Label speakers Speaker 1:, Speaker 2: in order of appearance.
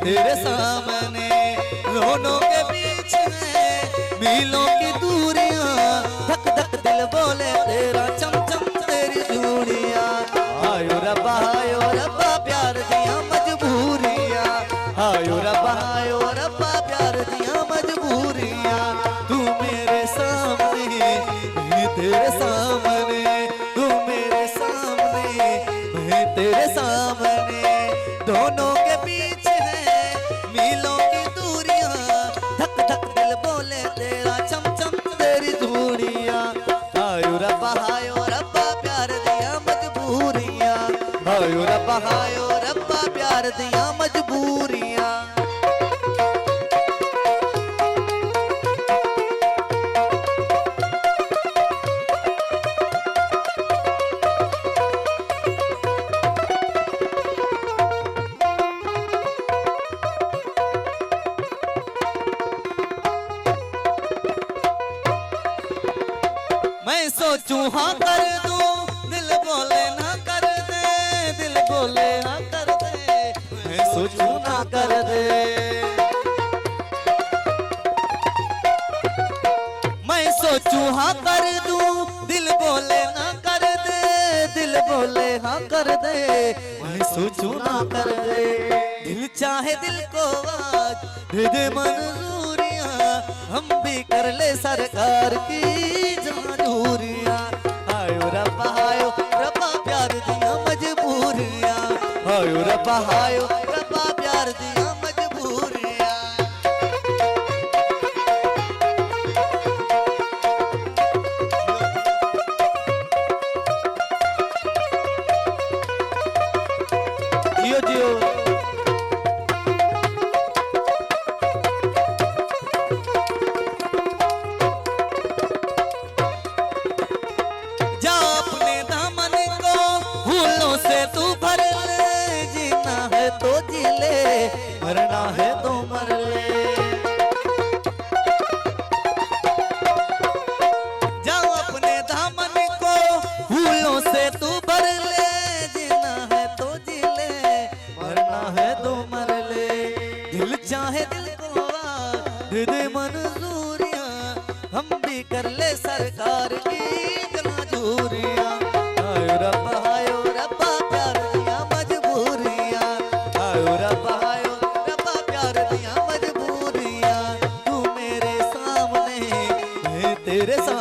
Speaker 1: तेरे सामने, दोनों के बीच में मीलों की दूरियां, धक धक दिल बोले तेरा चम चम तेरी चूड़ियां। आयो रब्बा प्यार दिया मजबूरियां, आयो रब्बा प्यार दिया मजबूरियां। तू मेरे सामने, मैं तेरे सामने, तू मेरे सामने, मैं तेरे सामने, दोनों के बीच है मीलों की दूरियां, धक धक दिल बोले तेरा चम चम तेरी चूड़ियां। आयो रब्बा प्यार दिया मजबूरियां, आयो रब्बा प्यार दिया मजबूरियां। मैं सोचूं हाँ कर दूं, दिल बोले ना कर दे, दिल बोले हाँ कर दे, मैं सोचूं ना कर दे। मैं सोचूं हाँ कर दूं, दिल बोले ना कर दे, दिल बोले हाँ कर दे, मैं सोचूं ना कर दे। दिल चाहे दिल को आज दे दे मंजूरियां, हम भी कर ले सरकार की जरूरियां। आयो रब्बा प्यार दिया मजबूरियां, आयो रब्बा प्यार दिया मजबूरियां। जियो जियो तू भर ले, जीना है तो जी ले, मरना है तो मर ले। जाओ अपने दामन को फूलों से तू भर ले, जीना है तो जी ले, मरना है तो मर ले। दिल चाहे दिल को दे दे मंजूरियां, हम भी कर ले सरकार की मंजूरियां। आयो रब्बा प्यार दिया मजबूरियां, आयो रब्बा प्यार दिया मजबूरियां। तू मेरे सामने, मैं तेरे सामने,